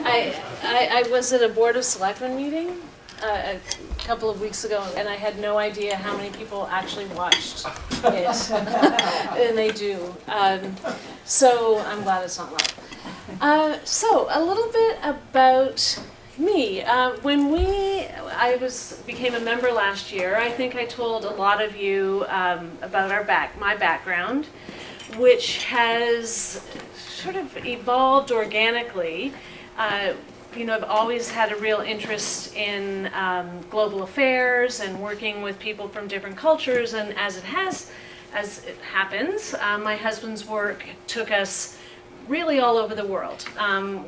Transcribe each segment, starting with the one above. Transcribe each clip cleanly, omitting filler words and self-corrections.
I was at a Board of Selectmen meeting a couple of weeks ago, and I had no idea how many people actually watched it, and they do. So I'm glad it's not live. So a little bit about me. When I became a member last year, I think I told a lot of you about my background, which has sort of evolved organically. I've always had a real interest in global affairs and working with people from different cultures, and as it happens, my husband's work took us really all over the world.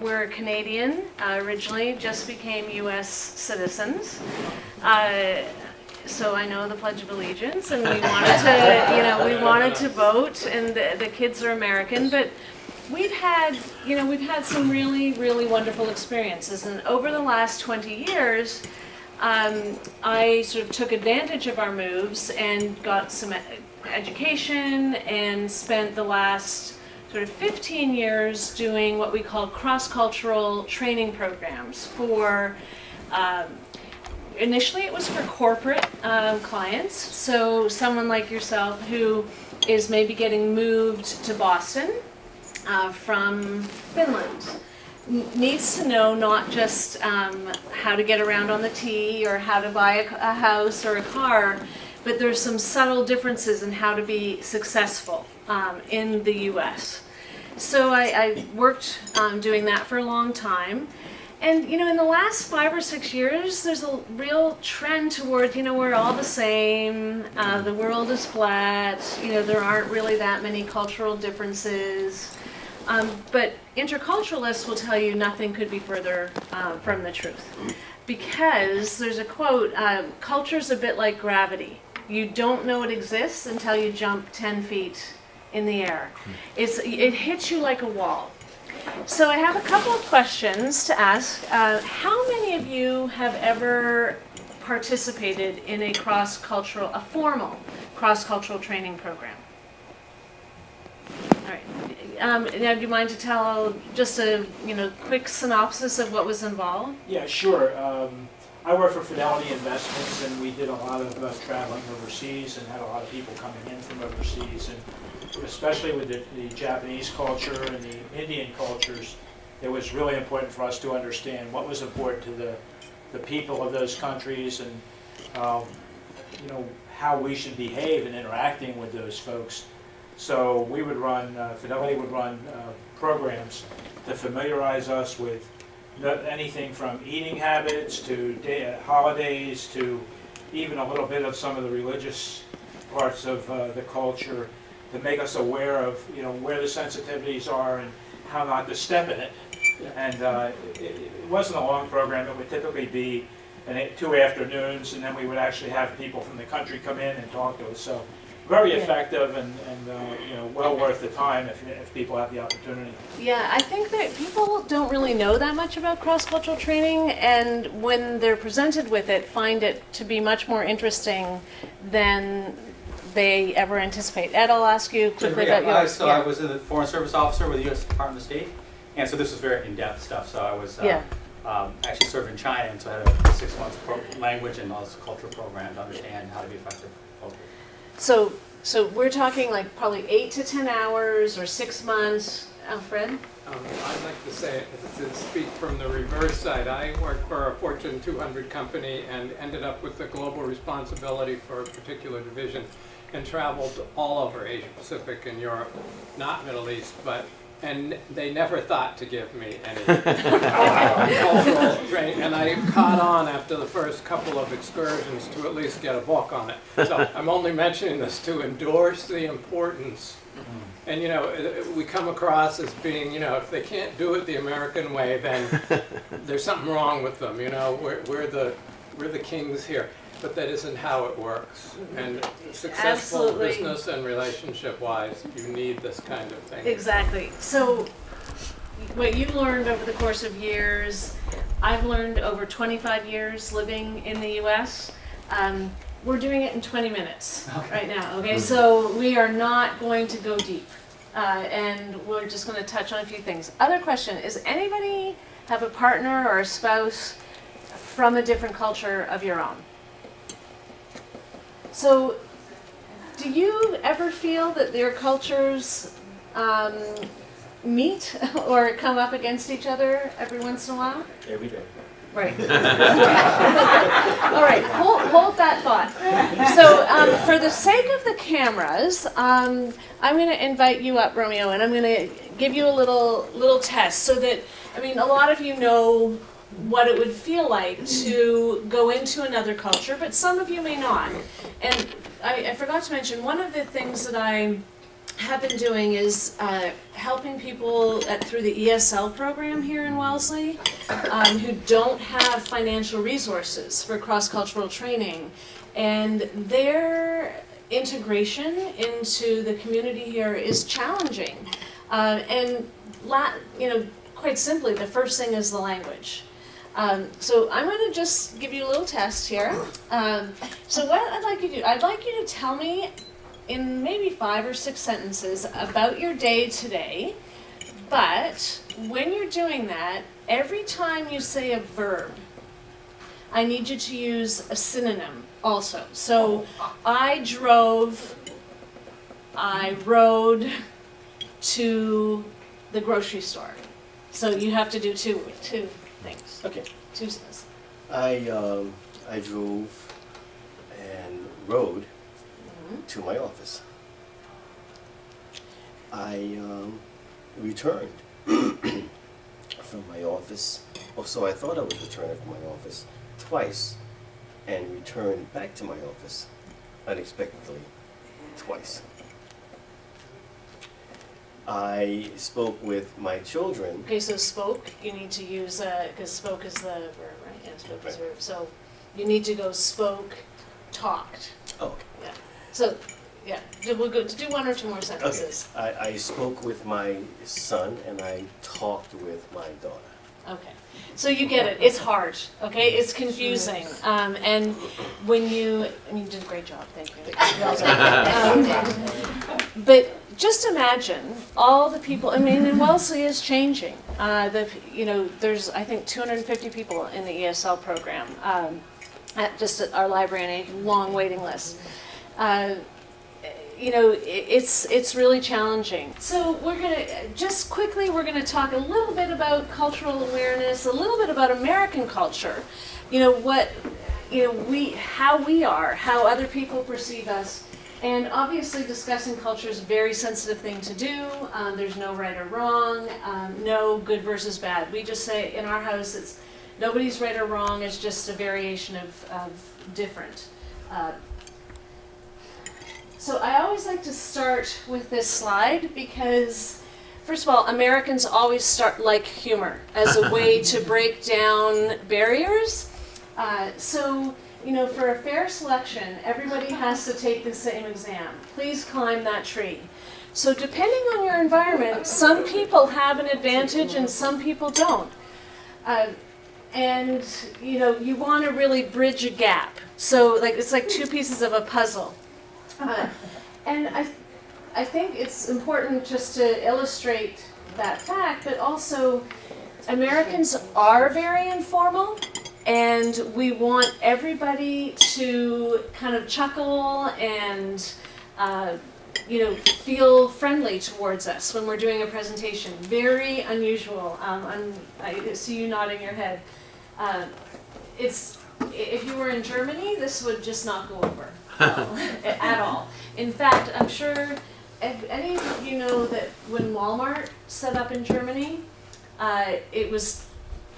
We're Canadian originally, just became U.S. citizens. So I know the Pledge of Allegiance, and we wanted to vote, and the kids are American, but we've had some really, really wonderful experiences. And over the last 20 years, I sort of took advantage of our moves and got some education and spent the last sort of 15 years doing what we call cross-cultural training programs for, initially it was for corporate clients, so someone like yourself who is maybe getting moved to Boston from Finland, needs to know not just how to get around on the T or how to buy a house or a car, but there's some subtle differences in how to be successful in the U.S. So I worked doing that for a long time. And, in the last 5 or 6 years, there's a real trend toward, we're all the same, the world is flat, there aren't really that many cultural differences. But interculturalists will tell you nothing could be further from the truth. Because there's a quote, culture's a bit like gravity. You don't know it exists until you jump 10 feet in the air. It hits you like a wall. So I have a couple of questions to ask. How many of you have ever participated in a formal cross-cultural training program? All right. Now, do you mind to tell just a quick synopsis of what was involved? Yeah, sure. I work for Fidelity Investments, and we did a lot of traveling overseas and had a lot of people coming in from overseas, and especially with the Japanese culture and the Indian cultures, it was really important for us to understand what was important to the people of those countries, and how we should behave in interacting with those folks. So we would Fidelity would run programs to familiarize us with anything from eating habits to holidays to even a little bit of some of the religious parts of the culture, to make us aware of where the sensitivities are and how not to step in it. And it wasn't a long program. It would typically be 2 afternoons, and then we would actually have people from the country come in and talk to us. So very effective and well worth the time if people have the opportunity. Yeah, I think that people don't really know that much about cross-cultural training, and when they're presented with it, find it to be much more interesting than they ever anticipate. Ed, I'll ask you quickly about yours. So I was a Foreign Service officer with the U.S. Department of State, and so this was very in-depth stuff. So I was actually served in China, and so I had a 6 months language and also cultural program to understand how to be effective locally. So we're talking like probably 8 to 10 hours or 6 months. Fred? I'd like to say, to speak from the reverse side, I worked for a Fortune 200 company and ended up with the global responsibility for a particular division and traveled all over Asia Pacific and Europe, not Middle East, and they never thought to give me any cultural training, and I caught on after the first couple of excursions to at least get a book on it. So I'm only mentioning this to endorse the importance. And we come across as being, if they can't do it the American way, then there's something wrong with them. We're the kings here. But that isn't how it works. And successful Absolutely. business and relationship-wise, you need this kind of thing. Exactly. So what you learned over the course of years, I've learned over 25 years living in the U.S. We're doing it in 20 minutes right now, okay? So we are not going to go deep, and we're just going to touch on a few things. Other question, is anybody have a partner or a spouse from a different culture of your own. So, do you ever feel that your cultures meet or come up against each other every once in a while? Every day. Right. All right, hold that thought. So for the sake of the cameras, I'm going to invite you up, Romeo, and I'm going to give you a little test so that, I mean, a lot of you know what it would feel like to go into another culture, but some of you may not. And I forgot to mention, one of the things that I have been doing is helping people through the ESL program here in Wellesley who don't have financial resources for cross-cultural training, and their integration into the community here is challenging. Quite simply, the first thing is the language. So I'm going to just give you a little test here. So what I'd like you to do, I'd like you to tell me in maybe 5 or 6 sentences about your day today, but when you're doing that, every time you say a verb, I need you to use a synonym also. So I drove, I rode to the grocery store. So you have to do two things. Okay. Two sentences. I drove and rode to my office. I returned from my office. Oh, so I thought I was returning from my office twice and returned back to my office unexpectedly twice. I spoke with my children. Okay, so spoke, you need to use, because spoke is the verb, right? Yeah, spoke is the verb. So you need to go spoke, talked. Oh, okay. Yeah. So, yeah, we'll go do 1 or 2 more sentences. Okay. I spoke with my son and I talked with my daughter. Okay. So you get it. It's hard, okay? It's confusing. And when you did a great job, thank you. But just imagine all the people, and Wellesley is changing. There's, I think, 250 people in the ESL program at our library and a long waiting list. It's really challenging. So we're gonna talk a little bit about cultural awareness, a little bit about American culture. How we are, how other people perceive us, and obviously discussing culture is a very sensitive thing to do. There's no right or wrong, no good versus bad. We just say in our house, it's nobody's right or wrong. It's just a variation of different. So I always like to start with this slide because, first of all, Americans always start like humor as a way to break down barriers. For a fair selection, everybody has to take the same exam. Please climb that tree. So depending on your environment, some people have an advantage and some people don't. You want to really bridge a gap. So it's like 2 pieces of a puzzle. And I think it's important just to illustrate that fact, but also Americans are very informal, and we want everybody to kind of chuckle and feel friendly towards us when we're doing a presentation. Very unusual. I see you nodding your head. If you were in Germany, this would just not go over at all. In fact, I'm sure if any of you know that when Walmart set up in Germany, it was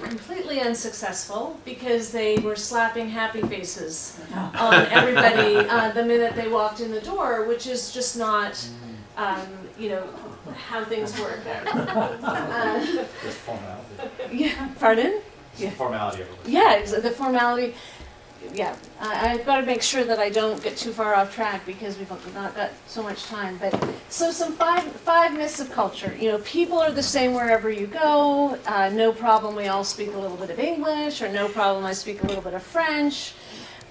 completely unsuccessful because they were slapping happy faces on everybody the minute they walked in the door, which is just not, how things work there. There's formality. Yeah, pardon? Yeah. Formality. Yeah, the formality. Yeah, I've got to make sure that I don't get too far off track because we've not got so much time. But so some five myths of culture. People are the same wherever you go. No problem. We all speak a little bit of English, or no problem. I speak a little bit of French.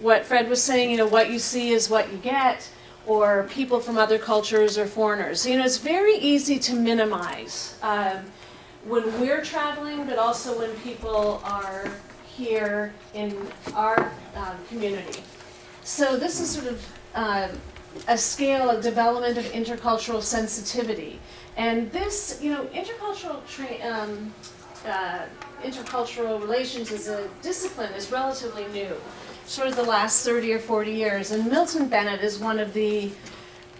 What Fred was saying. What you see is what you get. Or people from other cultures or foreigners. It's very easy to minimize. when we're traveling, but also when people are here in our community. So this is sort of a scale of development of intercultural sensitivity. And this, intercultural relations as a discipline is relatively new, sort of the last 30 or 40 years. And Milton Bennett is one of the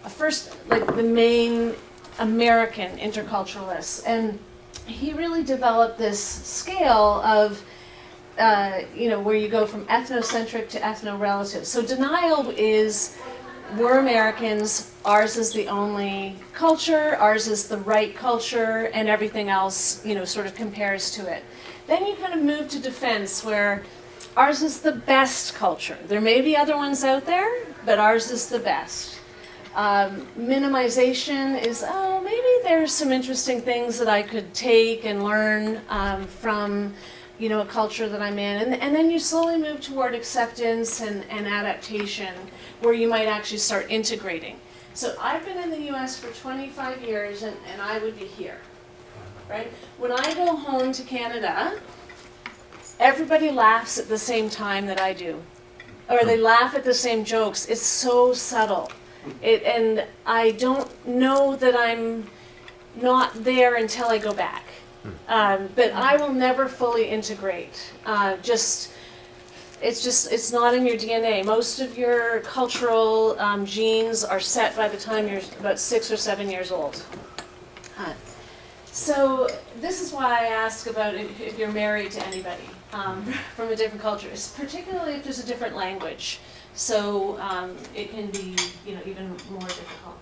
first, the main American interculturalists. And he really developed this scale of, where you go from ethnocentric to ethno-relative. So denial is, we're Americans, ours is the only culture, ours is the right culture, and everything else, sort of compares to it. Then you kind of move to defense, where ours is the best culture. There may be other ones out there, but ours is the best. Minimization is, maybe there's some interesting things that I could take and learn from a culture that I'm in. And then you slowly move toward acceptance and adaptation, where you might actually start integrating. So I've been in the US for 25 years, and I would be here, right? When I go home to Canada, everybody laughs at the same time that I do. Or they laugh at the same jokes. It's so subtle. And I don't know that I'm not there until I go back. But I will never fully integrate. It's not in your DNA. Most of your cultural genes are set by the time you're about 6 or 7 years old. So this is why I ask about if you're married to anybody from a different culture, particularly if there's a different language. So it can be, even more difficult.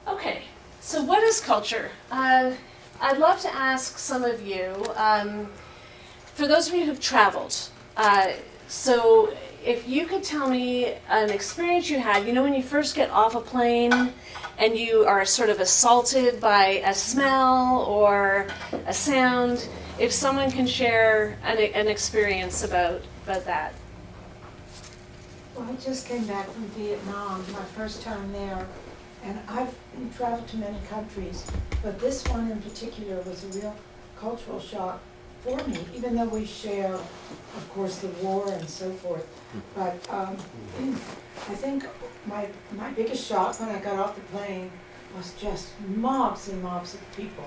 Okay, so what is culture? I'd love to ask some of you, for those of you who've traveled, so if you could tell me an experience you had, when you first get off a plane and you are sort of assaulted by a smell or a sound, if someone can share an experience about that. Well, I just came back from Vietnam, my first time there, and I've traveled to many countries, but this one in particular was a real cultural shock for me, even though we share, of course, the war and so forth. But I think my biggest shock when I got off the plane was just mobs and mobs of people.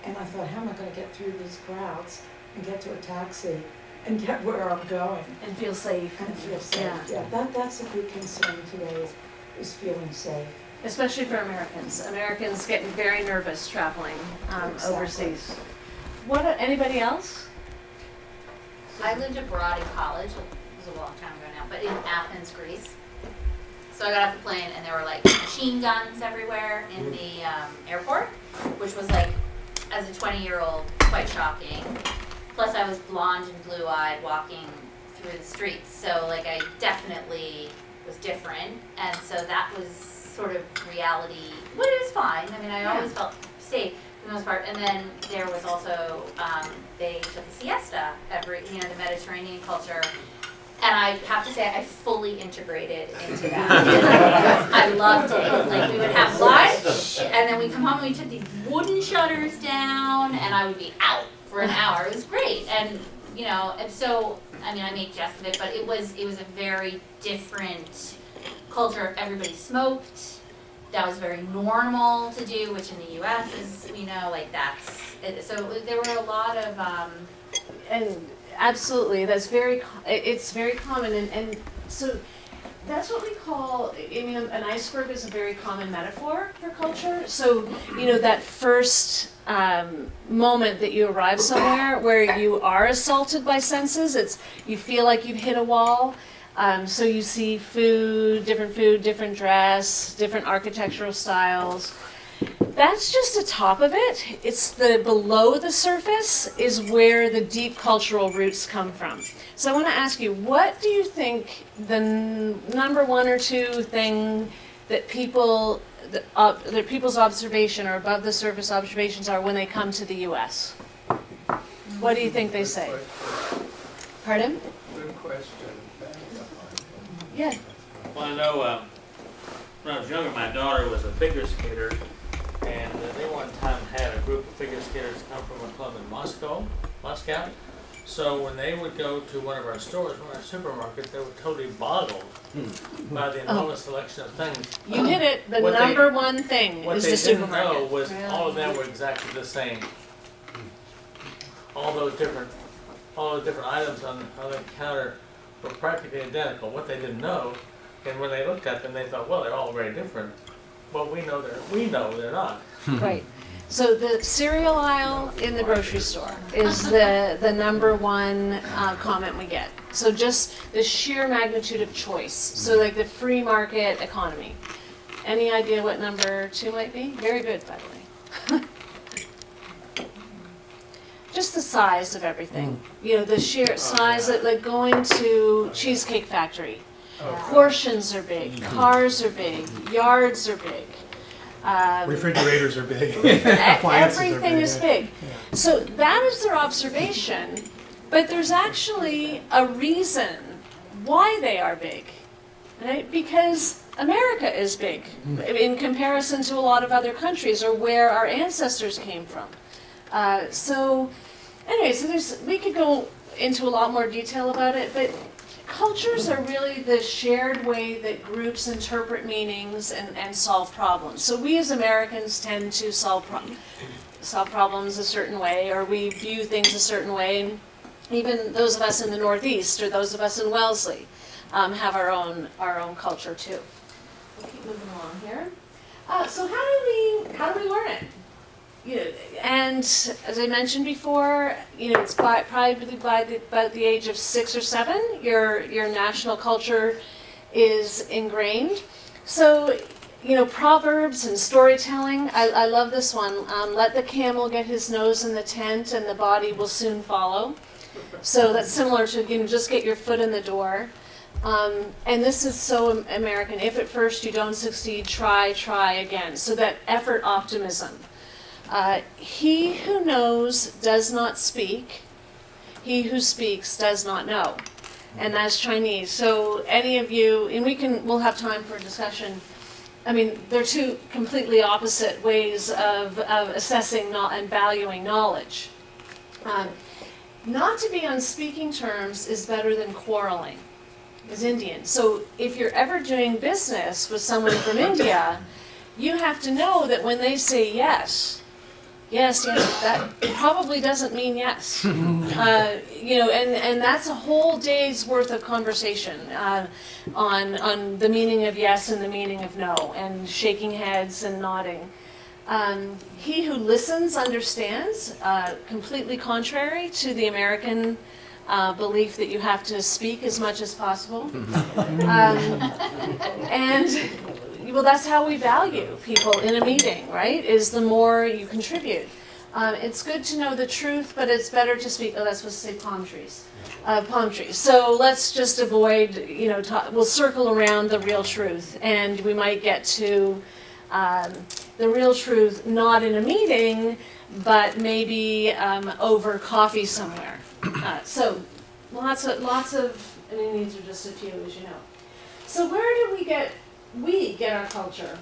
And I thought, how am I going to get through these crowds and get to a taxi and get where I'm going? And feel safe. And feel safe. Yeah, that's a big concern today, is feeling safe. Especially for Americans. Americans get very nervous traveling Exactly. overseas. Anybody else? I lived abroad in college, it was a long time ago now, but in Athens, Greece. So I got off the plane and there were machine guns everywhere in the airport, which was as a 20-year-old, quite shocking. Plus I was blonde and blue-eyed walking through the streets, so I definitely was different, and so that was sort of reality. Well, it was fine. I mean, I always felt safe for the most part. And then there was also, they took a siesta the Mediterranean culture. And I have to say, I fully integrated into that. I loved it. We would have lunch, and then we'd come home and we took these wooden shutters down, and I would be out for an hour. It was great. And, and so, I make jest of it, but it was a very different culture. Everybody smoked. That was very normal to do, which in the U.S. is, that's it. So there were a lot of And absolutely, it's very common, and so that's what we call, an iceberg is a very common metaphor for culture. So, that first moment that you arrive somewhere where you are assaulted by senses, you feel like you've hit a wall. So you see food, different dress, different architectural styles. That's just the top of it. It's below the surface is where the deep cultural roots come from. So I want to ask you, what do you think the number one or two thing that people's observation or above the surface observations are when they come to the U.S.? What do you think they say? Pardon? Good question. Yeah. Well, I know when I was younger, my daughter was a figure skater, and they one time had a group of figure skaters come from a club in Moscow. So when they would go to one of our stores, one of our supermarkets, they were totally boggled by the enormous selection of things. You hit it. The What they- number one thing What is they the didn't supermarket. know was all of them were exactly the same. All those different items on the counter were practically identical. What they didn't know, and when they looked at them, they thought, well, they're all very different. Well, we know they're not. Right. So the cereal aisle in the grocery store is the number one comment we get. So just the sheer magnitude of choice. So like the free market economy. Any idea what number 2 might be? Very good, by the way. Just the size of everything. You know, the sheer size of like going to Cheesecake Factory. Portions are big, cars are big, yards are big. Refrigerators are big. Appliances are Everything big, is yeah. big. So that is their observation, but there's actually a reason why they are big, right? Because America is big in comparison to a lot of other countries or where our ancestors came from. So we could go into a lot more detail about it, but cultures are really the shared way that groups interpret meanings and solve problems. So we as Americans tend to solve problems a certain way, or we view things a certain way. And even those of us in the Northeast, or those of us in Wellesley, have our own culture too. We'll keep moving along here. So how do we learn it? You know, and as I mentioned before, you know, it's probably by about the age of 6 or 7, your national culture is ingrained. So, you know, proverbs and storytelling. I love this one. Let the camel get his nose in the tent, and the body will soon follow. So that's similar to, you know, just get your foot in the door. And this is so American. If at first you don't succeed, try again. So that effort optimism. He who knows does not speak. He who speaks does not know. And that's Chinese. So any of you, and we'll have time for a discussion. I mean, they're two completely opposite ways of assessing and valuing knowledge. Not to be on speaking terms is better than quarreling, is Indian. So if you're ever doing business with someone from India, you have to know that when they say yes, that probably doesn't mean yes. You know, and that's a whole day's worth of conversation on the meaning of yes and the meaning of no, and shaking heads and nodding. He who listens understands, completely contrary to the American belief that you have to speak as much as possible. And well, that's how we value people in a meeting, right? Is the more you contribute. It's good to know the truth, but it's better to speak. Oh, that's supposed to say palm trees. Palm trees. So let's just avoid, you know, we'll circle around the real truth, and we might get to the real truth not in a meeting, but maybe over coffee somewhere. So lots of, I mean, these are just a few, as you know. So where do we get our culture?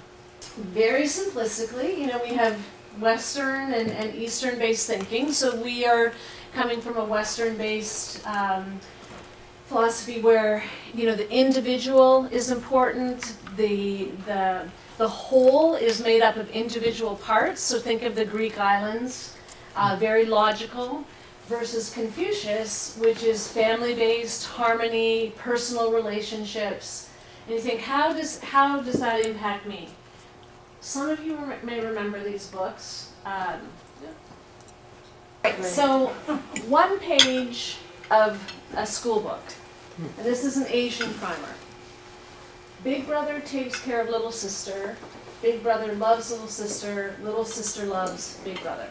Very simplistically, you know, we have Western and Eastern-based thinking. So we are coming from a Western-based philosophy where, you know, the individual is important. The whole is made up of individual parts. So think of the Greek islands, very logical. Versus Confucius, which is family-based, harmony, personal relationships. And you think, how does that impact me? Some of you may remember these books. So, one page of a school book. And this is an Asian primer. Big brother takes care of little sister. Big brother loves little sister loves big brother.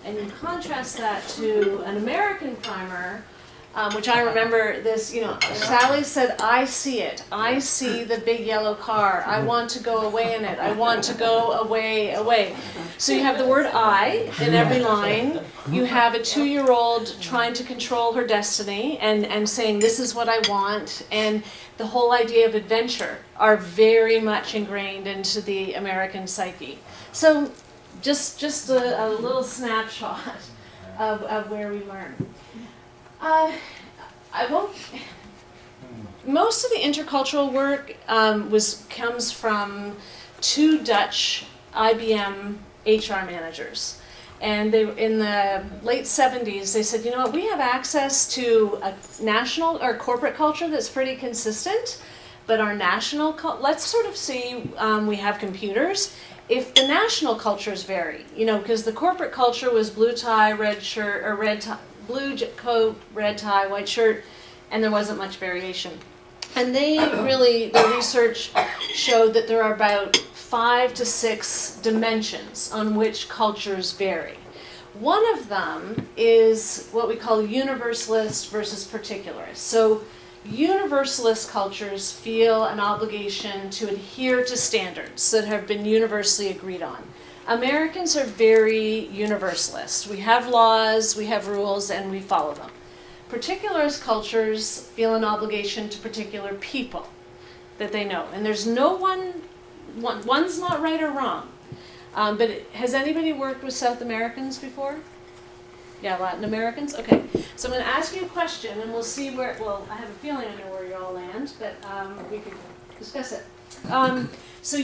And you contrast that to an American primer, which I remember this, you know, Sally said, I see it. I see the big yellow car. I want to go away in it. I want to go away. So you have the word I in every line. You have a 2-year-old trying to control her destiny and saying, this is what I want. And the whole idea of adventure are very much ingrained into the American psyche. So just a little snapshot of where we learn. I won't. Most of the intercultural work comes from 2 Dutch IBM HR managers. And they, in the late 70s, they said, you know what, we have access to a national or corporate culture that's pretty consistent, but our national, let's sort of see, we have computers, if the national cultures vary, you know, because the corporate culture was blue tie, red shirt, or red tie, blue coat, red tie, white shirt, and there wasn't much variation. And they really, their research showed that there are about 5 to 6 dimensions on which cultures vary. One of them is what we call universalist versus particularist. So universalist cultures feel an obligation to adhere to standards that have been universally agreed on. Americans are very universalist. We have laws, we have rules, and we follow them. Particularist cultures feel an obligation to particular people that they know. And there's no one's not right or wrong. But has anybody worked with South Americans before? Yeah, Latin Americans? Okay. So I'm going to ask you a question and we'll see where, well, I have a feeling I know where you all land, but we could discuss it. So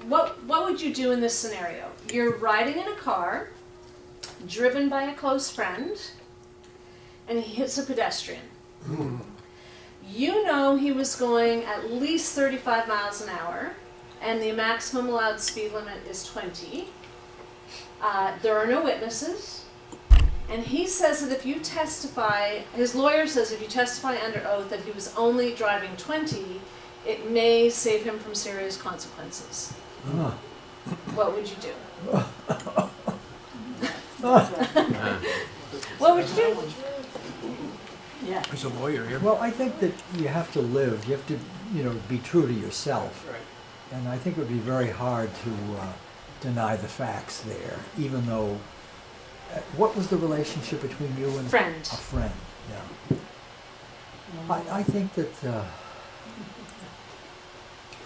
what would you do in this scenario? You're riding in a car, driven by a close friend, and he hits a pedestrian. You know he was going at least 35 miles an hour, and the maximum allowed speed limit is 20. There are no witnesses, and he says that if you testify, his lawyer says if you testify under oath that he was only driving 20, it may save him from serious consequences. What would you do? What would you do? Yeah. There's a lawyer here. Well, I think that you have to live. You have to, be true to yourself. Right. And I think it would be very hard to deny the facts there, even though. What was the relationship between you and Friend. A friend? Yeah. I think that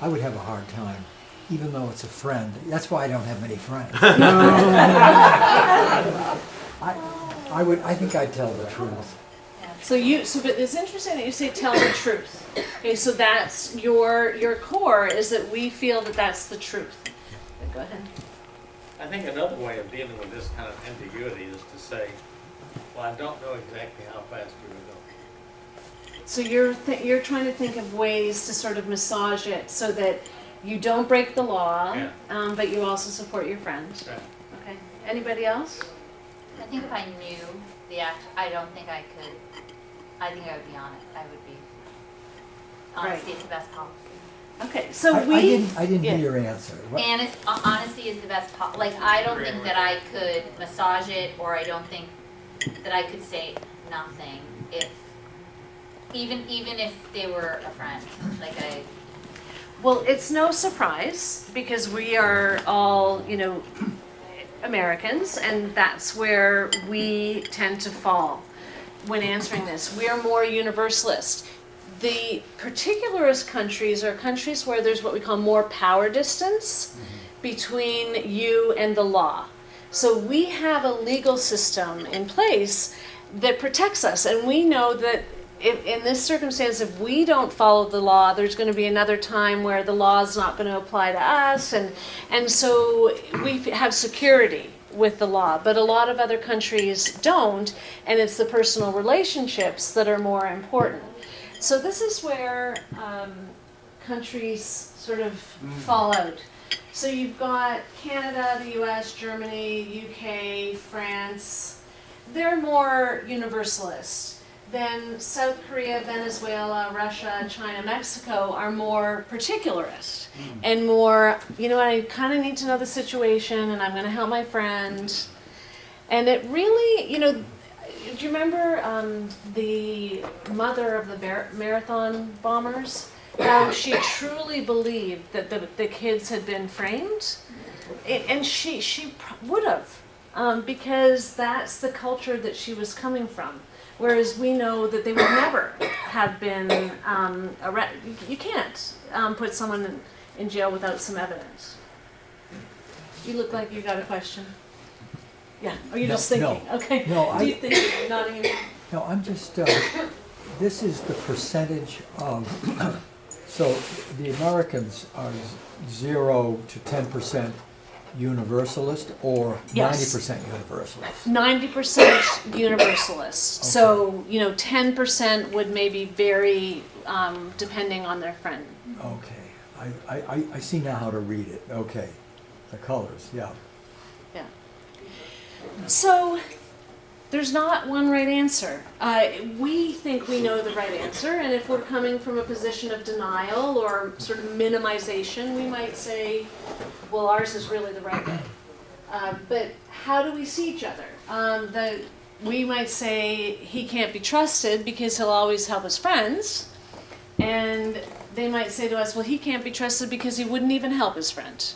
I would have a hard time, even though it's a friend. That's why I don't have many friends. I think I'd tell the truth. But it's interesting that you say tell the truth. Okay, so that's your core is that we feel that that's the truth. Go ahead. I think another way of dealing with this kind of ambiguity is to say, well, I don't know exactly how fast you were going. So you're trying to think of ways to sort of massage it so that you don't break the law, Yeah. but you also support your friend. Right. Okay. Anybody else? I think if I knew the act, I don't think I could. I think I would be on it. I would be. Honesty is the best policy. Okay. So I didn't hear your answer. And honesty is the best policy. Like, I don't think that I could massage it, or I don't think that I could say nothing if, even if they were a friend. Like Well, it's no surprise because we are all, Americans, and that's where we tend to fall when answering this. We are more universalist. The particularist countries are countries where there's what we call more power distance between you and the law. So we have a legal system in place that protects us, and we know that in this circumstance, if we don't follow the law, there's going to be another time where the law is not going to apply to us, and so we have security with the law. But a lot of other countries don't, and it's the personal relationships that are more important. So this is where countries sort of fall out. So you've got Canada, the US, Germany, UK, France. They're more universalist. Then South Korea, Venezuela, Russia, China, Mexico are more particularist and more, I kind of need to know the situation and I'm going to help my friend. And it really, do you remember the mother of the marathon bombers? How she truly believed that the kids had been framed? And she would have, because that's the culture that she was coming from. Whereas we know that they would never have been you can't put someone in jail without some evidence. You look like you got a question. Yeah, are you No, just thinking? no. Okay. No, Do you think you're nodding your head? No, I'm just, this is the percentage of, so the Americans are 0 to 10% universalist or Yes. 90% universalist? 90% universalist. So, 10% would maybe vary depending on their friend. Okay, I see now how to read it, okay. The colors, yeah. Yeah. So, there's not one right answer. We think we know the right answer, and if we're coming from a position of denial or sort of minimization, we might say, well, ours is really the right way. But how do we see each other? We might say he can't be trusted because he'll always help his friends, and they might say to us, well, he can't be trusted because he wouldn't even help his friend.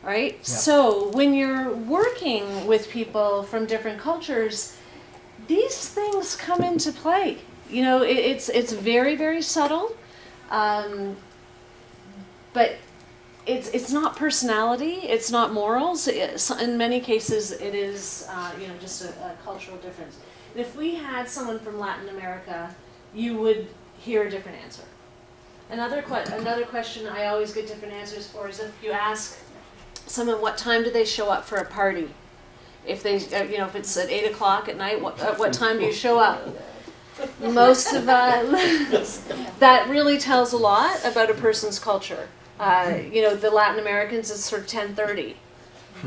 Right? Yeah. So when you're working with people from different cultures, these things come into play. It's very, very subtle, but it's not personality, it's not morals. In many cases, it is just a cultural difference. And if we had someone from Latin America, you would hear a different answer. Another question I always get different answers for is if you ask someone what time do they show up for a party, if they if it's at 8 o'clock at night, at what time do you show up? Most of that really tells a lot about a person's culture. The Latin Americans is sort of 10:30.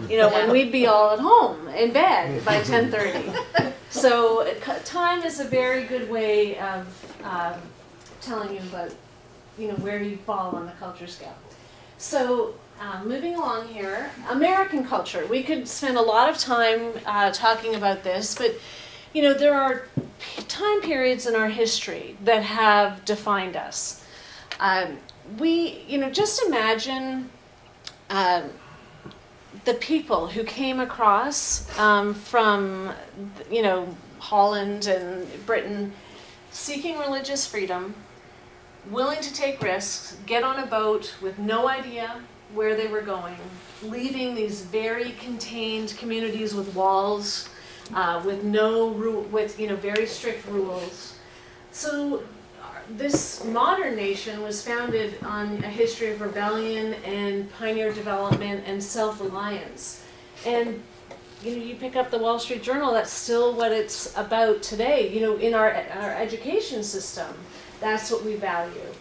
When we'd be all at home in bed by 10:30. So time is a very good way of telling you about where you fall on the culture scale. So. Moving along here, American culture. We could spend a lot of time talking about this, but there are time periods in our history that have defined us. Just imagine the people who came across from Holland and Britain, seeking religious freedom, willing to take risks, get on a boat with no idea where they were going, leaving these very contained communities with walls, with very strict rules. So this modern nation was founded on a history of rebellion and pioneer development and self-reliance. And you pick up the Wall Street Journal, that's still what it's about today. In our education system, that's what we value.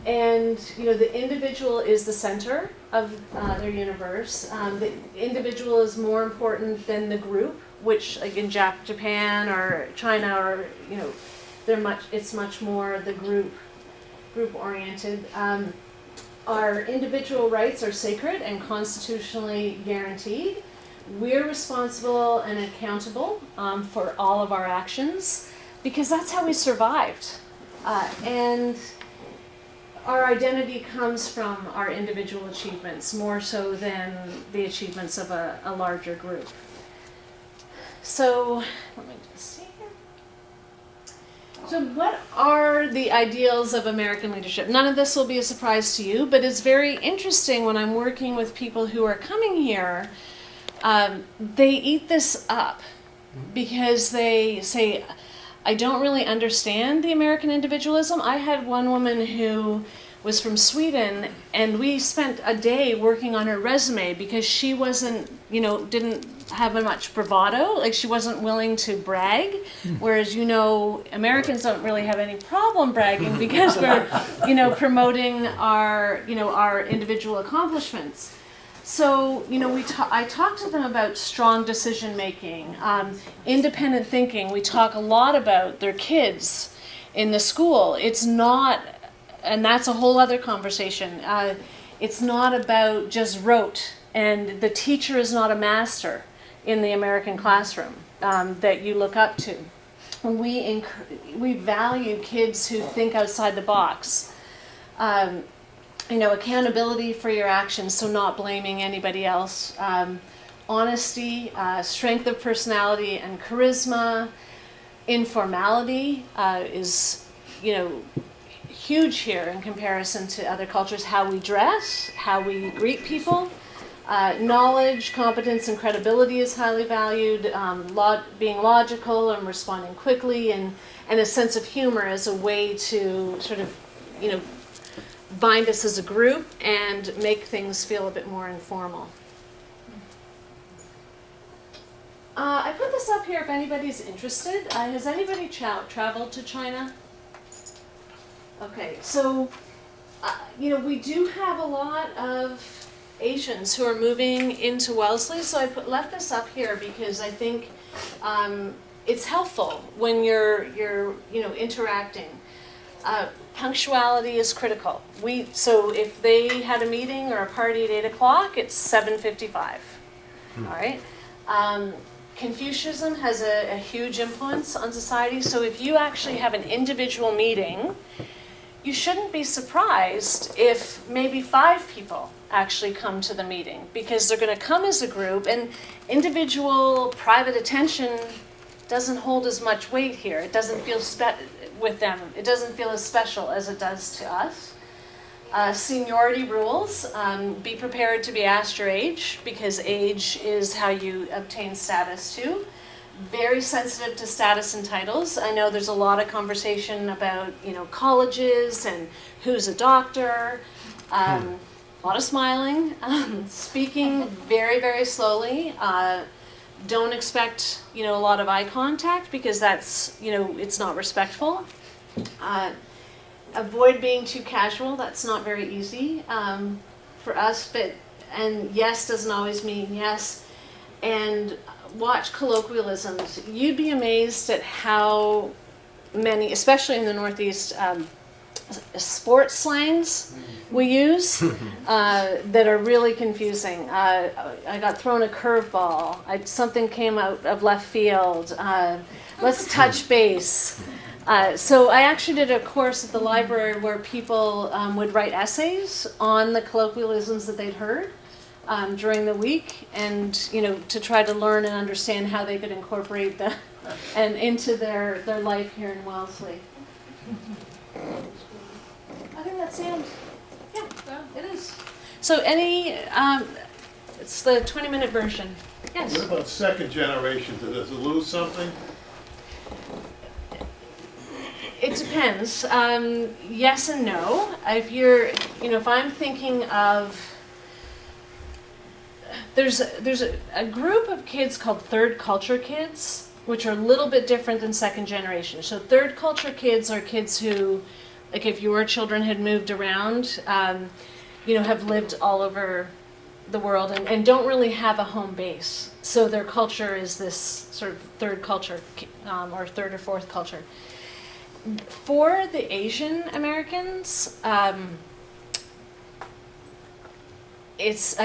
The individual is the center of their universe. The individual is more important than the group, which like in Japan or China or it's much more the group oriented. Our individual rights are sacred and constitutionally guaranteed. We're responsible and accountable for all of our actions because that's how we survived. And our identity comes from our individual achievements more so than the achievements of a larger group. So, let me just see here. So what are the ideals of American leadership? None of this will be a surprise to you, but it's very interesting when I'm working with people who are coming here. They eat this up because they say, I don't really understand the American individualism. I had one woman who was from Sweden, and we spent a day working on her resume because she wasn't, didn't have much bravado, like she wasn't willing to brag, whereas, Americans don't really have any problem bragging because we're, promoting our individual accomplishments. So, I talk to them about strong decision making, independent thinking. We talk a lot about their kids in the school. It's not, and that's a whole other conversation. It's not about just rote, and the teacher is not a master in the American classroom that you look up to. We value kids who think outside the box. Accountability for your actions, so not blaming anybody else. Honesty, strength of personality and charisma. Informality is, huge here in comparison to other cultures. How we dress, how we greet people. Knowledge, competence, and credibility is highly valued. Being logical and responding quickly, and a sense of humor as a way to sort of, bind us as a group and make things feel a bit more informal. I put this up here if anybody's interested. Has anybody traveled to China? Okay, so, we do have a lot of Asians who are moving into Wellesley, so I left this up here because I think it's helpful when you're interacting. Punctuality is critical. So if they had a meeting or a party at 8 o'clock, it's 7:55. All right. Confucianism has a huge influence on society. So if you actually have an individual meeting, you shouldn't be surprised if maybe 5 people actually come to the meeting, because they're going to come as a group, and individual private attention doesn't hold as much weight here. It doesn't feel with them. It doesn't feel as special as it does to us. Seniority rules. Be prepared to be asked your age, because age is how you obtain status too. Very sensitive to status and titles. I know there's a lot of conversation about, colleges and who's a doctor. A lot of smiling. Speaking very, very slowly. Don't expect, a lot of eye contact, because that's, it's not respectful. Avoid being too casual. That's not very easy for us, and yes doesn't always mean yes. And watch colloquialisms. You'd be amazed at how many, especially in the Northeast, sports slangs we use that are really confusing. I got thrown a curveball. Something came out of left field. Let's touch base. So I actually did a course at the library where people would write essays on the colloquialisms that they'd heard during the week, and to try to learn and understand how they could incorporate them and into their life here in Wellesley. I think that's the end. Yeah, it is. So it's the 20-minute version. Yes? What about second generation? Does it lose something? It depends. Yes and no. If I'm thinking of, there's a group of kids called third culture kids, which are a little bit different than second generation. So third culture kids are kids who, like if your children had moved around, have lived all over the world and don't really have a home base. So their culture is this sort of third culture, or third or fourth culture. For the Asian Americans, I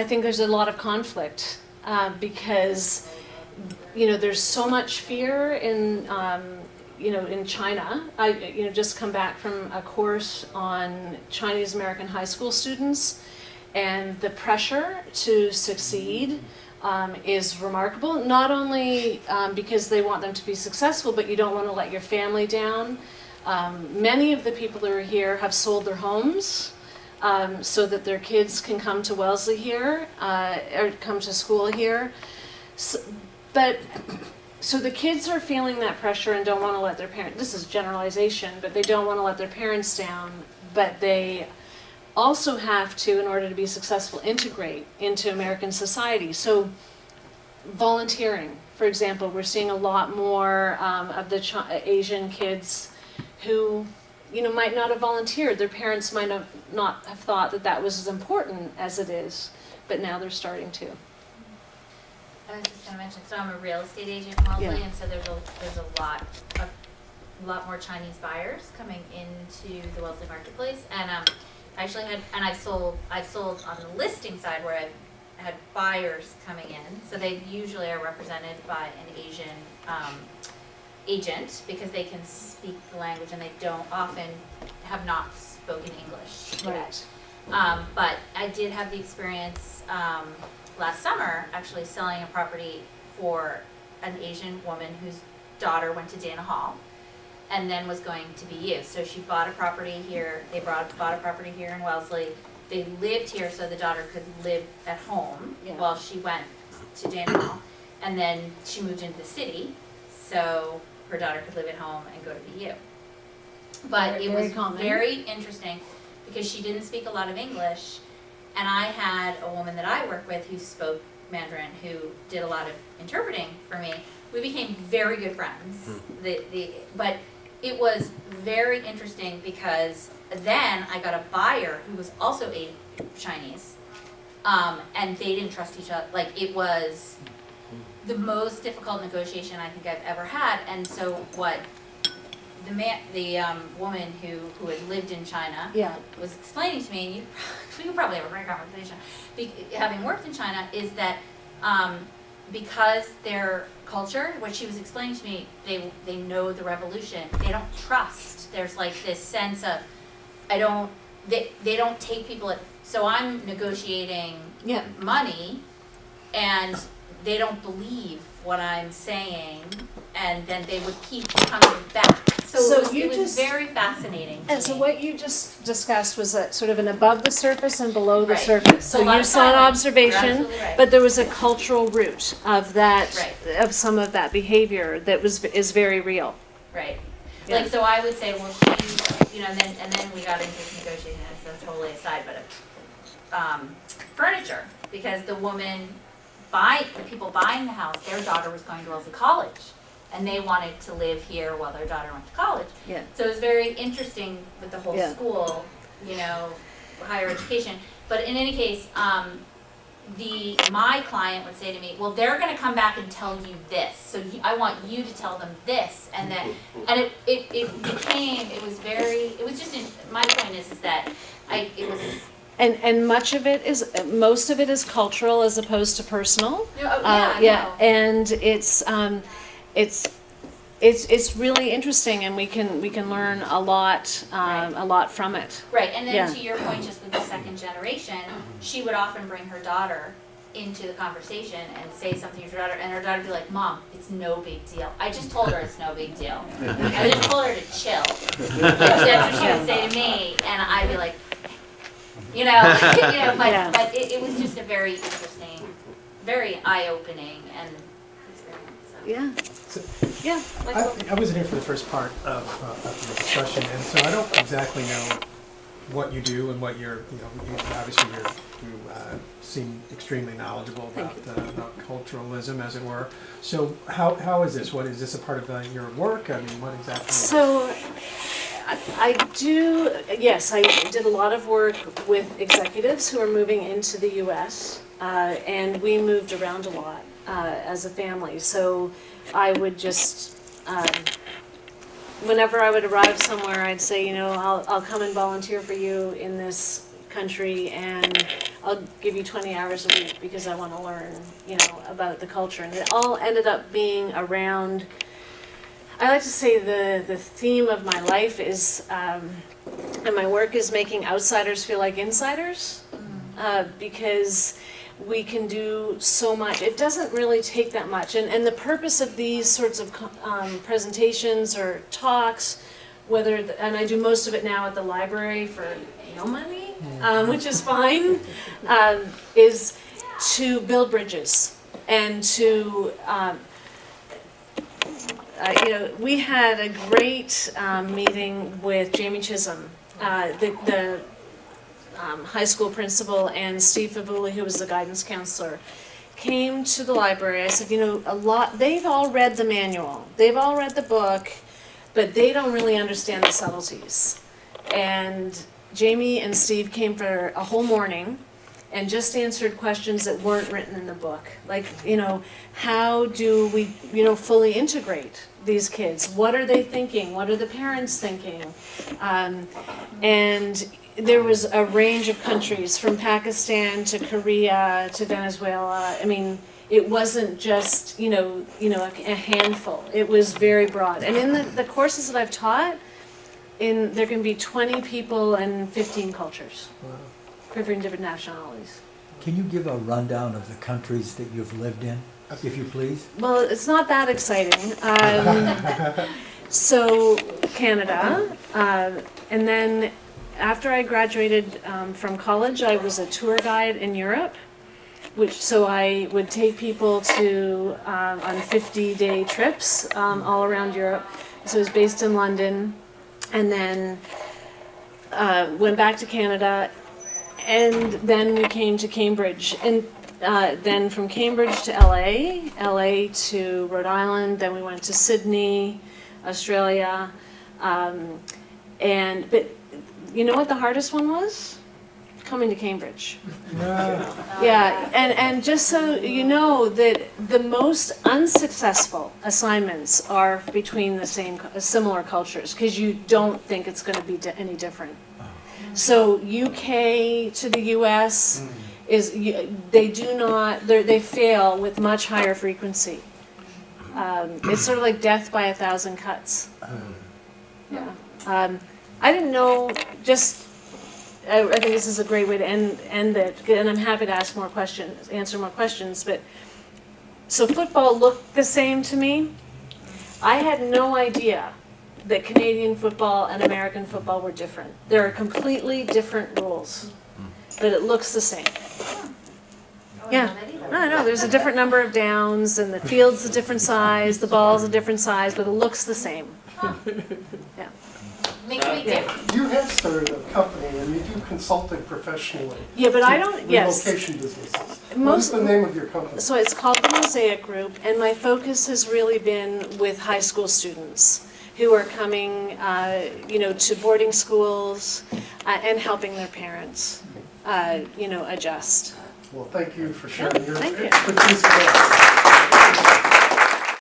think there's a lot of conflict because there's so much fear in China. I just come back from a course on Chinese American high school students, and the pressure to succeed is remarkable. Not only because they want them to be successful, but you don't want to let your family down. Many of the people that are here have sold their homes so that their kids can come to Wellesley here or come to school here. So the kids are feeling that pressure and don't want to let their parents, this is generalization, but they don't want to let their parents down, but they also have to, in order to be successful, integrate into American society. So volunteering, for example, we're seeing a lot more of the Asian kids who might not have volunteered. Their parents might not have thought that was as important as it is, but now they're starting to. I was just going to mention, so I'm a real estate agent in Wellesley, Yeah. and so there's a lot more Chinese buyers coming into the Wellesley marketplace, and I've sold on the listing side where I've had buyers coming in, so they usually are represented by an Asian agent because they can speak the language and they don't often have not spoken English yet. But I did have the experience last summer actually selling a property for an Asian woman whose daughter went to Dana Hall and then was going to be used. So she bought a property here, they bought a property here in Wellesley, they lived here so the daughter could live at home Yeah. while she went to Danville. And then she moved into the city, so her daughter could live at home and go to BU. But Very- it very was common. very interesting because she didn't speak a lot of English. And I had a woman that I work with who spoke Mandarin, who did a lot of interpreting for me. We became very good friends. But it was very interesting because then I got a buyer who was also Chinese, and they didn't trust each other. Like, it was the most difficult negotiation I think I've ever had. And so what the woman who had lived in China Yeah. was explaining to me, and we could probably have a great conversation, having worked in China, is that because their culture, what she was explaining to me, they know the revolution, they don't trust. There's like this sense of, they don't take people so I'm negotiating Yeah. money, and they don't believe what I'm saying, and then they would keep coming back. So it was very fascinating to And so me. what you just discussed was a sort of an above the surface and below the Right. surface. A So lot you of saw an silence. observation, You're absolutely right. but there was a cultural root of that, Right. of some of that behavior that is very real. Right. Yeah. Like, so I would say, well, she, and then we got into this negotiation, that's totally aside, but furniture, because the people buying the house, their daughter was going to Wellesley College, and they wanted to live here while their daughter went to college. Yeah. So it was very interesting with the whole Yeah. school, higher education. But in any case, my client would say to me, well, they're gonna come back and tell you this, so I want you to tell them this, and it was just, my point is that it was. And most of it is cultural as opposed to personal. Yeah. And it's really interesting, and we can learn a lot from it. Right, and then Yeah. to your point, just with the second generation, she would often bring her daughter into the conversation and say something to her daughter, and her daughter would be like, Mom, it's no big deal. I just told her it's no big deal. I just told her to chill. That's what she would say to me, and I'd be like, Yeah. but it was just a very interesting, very eye-opening and experience. So. Yeah. I wasn't here for the first part of the discussion, and so I don't exactly know what you do and what you obviously you seem extremely knowledgeable about culturalism, as it were. So how is this? What is this a part of your work? I mean, what exactly? So I did a lot of work with executives who are moving into the U.S. And we moved around a lot as a family. So I would just, whenever I would arrive somewhere, I'd say, I'll come and volunteer for you in this country, and I'll give you 20 hours a week because I want to learn, about the culture. And it all ended up being around, I like to say the theme of my life is, and my work is making outsiders feel like insiders, because we can do so much. It doesn't really take that much. And the purpose of these sorts of presentations or talks, and I do most of it now at the library for no money, which is fine, is to build bridges and to, we had a great meeting with Jamie Chisholm, the high school principal, and Steve Favuli, who was the guidance counselor, came to the library. I said, they've all read the manual, they've all read the book, but they don't really understand the subtleties. And Jamie and Steve came for a whole morning and just answered questions that weren't written in the book. Like, how do we, fully integrate these kids? What are they thinking? What are the parents thinking? And there was a range of countries, from Pakistan to Korea to Venezuela. I mean, it wasn't just, a handful. It was very broad. And in the courses that I've taught, there can be 20 people and 15 cultures. Wow. 15 different nationalities. Can you give a rundown of the countries that you've lived in, if you please? Well, it's not that exciting. So Canada, and then after I graduated from college, I was a tour guide in Europe, so I would take people to on 50-day trips all around Europe. So I was based in London, and then went back to Canada, and then we came to Cambridge, and then from Cambridge to LA to Rhode Island, then we went to Sydney, Australia, but you know what the hardest one was? Coming to Cambridge. Yeah, and just so you know that the most unsuccessful assignments are between the similar cultures, because you don't think it's going to be any different. So UK to the US they fail with much higher frequency. It's sort of like death by 1,000 cuts. Yeah. I didn't know, I think this is a great way to end it, and I'm happy to answer more questions, but, so football looked the same to me. I had no idea that Canadian football and American football were different. There are completely different rules, but it looks the same. Yeah, no, there's a different number of downs, and the field's a different size, the ball's a different size, but it looks the same. Yeah. Makes me different. You have started a company and you do consulting professionally. Yeah, but I don't, yes. Relocation businesses. What's the name of your company? So it's called the Mosaic Group, and my focus has really been with high school students who are coming, to boarding schools and helping their parents, adjust. Well, thank you for sharing your Thank you. expertise with us.